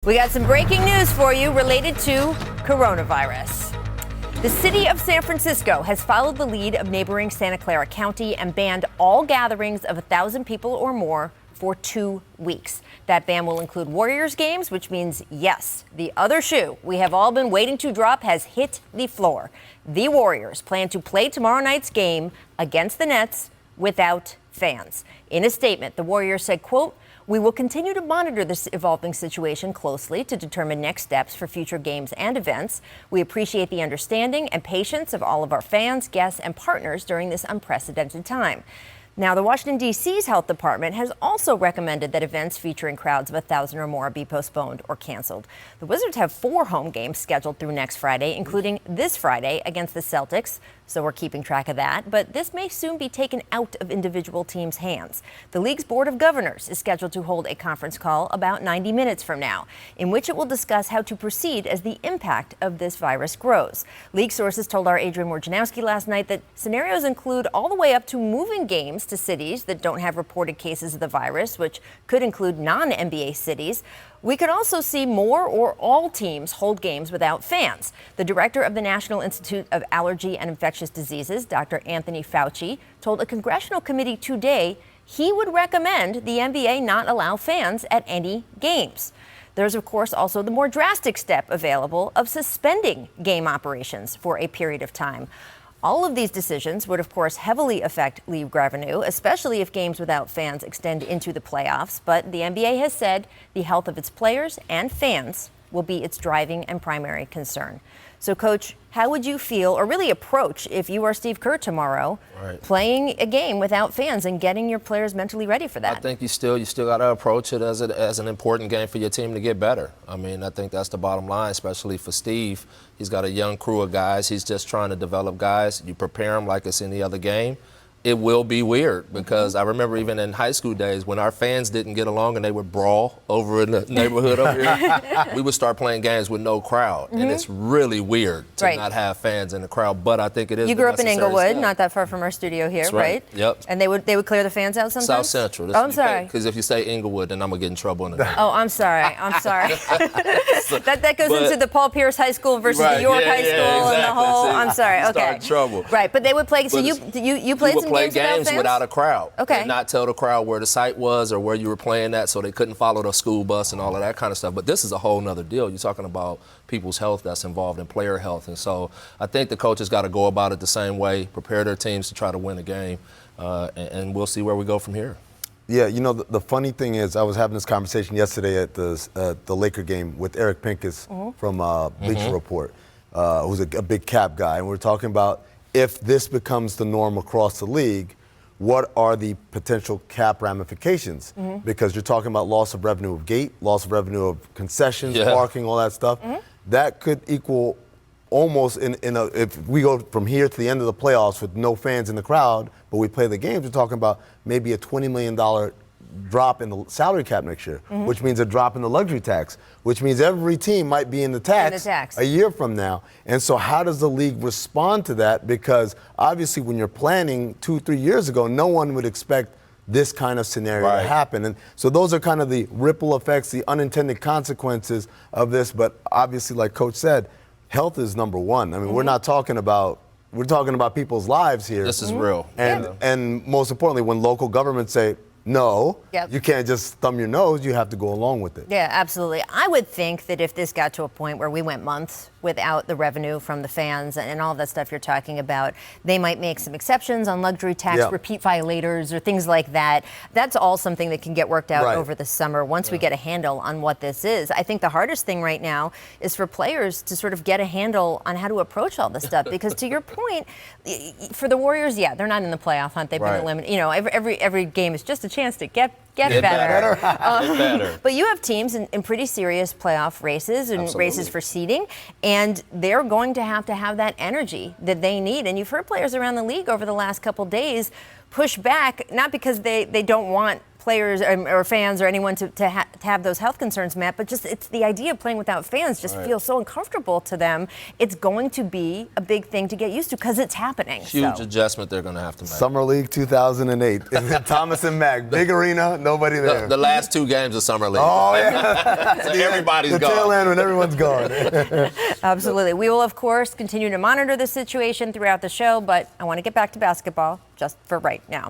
We got some breaking news for you related to coronavirus. The city of San Francisco has followed the lead of neighboring Santa Clara County and banned all gatherings of 1,000 people or more for 2 weeks. That ban will include Warriors games, which means, yes, the other shoe we have all been waiting to drop has hit the floor. The Warriors plan to play tomorrow night's game against the Nets without fans. In a statement, the Warriors said, quote, "We will continue to monitor this evolving situation closely to determine next steps for future games and events. We appreciate the understanding and patience of all of our fans, guests, and partners during this unprecedented time." Now, the Washington, D.C.'s health department has also recommended that events featuring crowds of 1,000 or more be postponed or canceled. The Wizards have 4 home games scheduled through next Friday, including this Friday against the Celtics, so we're keeping track of that. But this may soon be taken out of individual teams' hands. The league's Board of Governors is scheduled to hold a conference call about 90 minutes from now, in which it will discuss how to proceed as the impact of this virus grows. League sources told our Adrian Wojnarowski last night that scenarios include all the way up to moving games to cities that don't have reported cases of the virus, which could include non-NBA cities. We could also see more or all teams hold games without fans. The director of the National Institute of Allergy and Infectious Diseases, Dr. Anthony Fauci, told a congressional committee today he would recommend the NBA not allow fans at any games. There's, of course, also the more drastic step available of suspending game operations for a period of time. All of these decisions would, of course, heavily affect league revenue, especially if games without fans extend into the playoffs. But the NBA has said the health of its players and fans will be its driving and primary concern. So, Coach, how would you feel or really approach if you are Steve Kerr tomorrow playing a game without fans and getting your players mentally ready for that? I think you still got to approach it as an important game for your team to get better. I mean, I think that's the bottom line, especially for Steve. He's got a young crew of guys. He's just trying to develop guys. You prepare them like it's any other game. It will be weird because I remember even in high school days when our fans didn't get along and they would brawl over in the neighborhood over here, we would start playing games with no crowd. And it's really weird to not have fans in the crowd, but I think it is. You grew up in Inglewood, not that far from our studio here, That's right? Yep. And they would clear the fans out sometimes? South Central. Oh, I'm sorry. Because if you say Inglewood, then I'm going to get in trouble in the neighborhood. Oh, I'm sorry. that goes into the Paul Pierce High School versus the York High School and the whole. I'm sorry. Okay. Start trouble. Right, but they would play. So you played some games without a crowd. Okay. And not tell the crowd where the site was or where you were playing at, so they couldn't follow the school bus and all of that kind of stuff. But this is a whole nother deal. You're talking about people's health that's involved in player health, and so I think the coaches got to go about it the same way, prepare their teams to try to win a game, and we'll see where we go from here. Yeah, you know, the funny thing is I was having this conversation yesterday at the Laker game with Eric Pincus from Bleacher Report, who's a big cap guy, and we're talking about if this becomes the norm across the league, what are the potential cap ramifications? Because you're talking about loss of revenue of gate, loss of revenue of concessions, parking, all that stuff. That could equal almost if we go from here to the end of the playoffs with no fans in the crowd, but we play the games, we're talking about maybe a $20 million drop in the salary cap next year, which means a drop in the luxury tax, which means every team might be in the tax a year from now. And so how does the league respond to that? Because obviously when you're planning 2-3 years ago, no one would expect this kind of scenario to happen. And so those are kind of the ripple effects, the unintended consequences of this. But obviously, like Coach said, health is number one. I mean, we're talking about people's lives here. This is real. And most importantly, when local governments say, no, you can't just thumb your nose. You have to go along with it. Yeah, absolutely. I would think that if this got to a point where we went months without the revenue from the fans and all that stuff you're talking about, they might make some exceptions on luxury tax, repeat violators or things like that. That's all something that can get worked out over the summer once we get a handle on what this is. I think the hardest thing right now is for players to sort of get a handle on how to approach all this stuff. Because to your point, for the Warriors, they're not in the playoff hunt. They've been eliminated. You know, every game is just a chance to get better. But you have teams in pretty serious playoff races and races for seeding, and they're going to have that energy that they need. And you've heard players around the league over the last couple days push back, not because they don't want players or fans or anyone to have those health concerns met, but just it's the idea of playing without fans just feels so uncomfortable to them. It's going to be a big thing to get used to because it's happening. Huge adjustment they're going to have to make. Summer League 2008. Thomas and Mack, big arena, nobody there. The last 2 games of Summer League. Oh, yeah. So everybody's gone. The tail end when everyone's gone. Absolutely. We will, of course, continue to monitor the situation throughout the show, but I want to get back to basketball just for right now.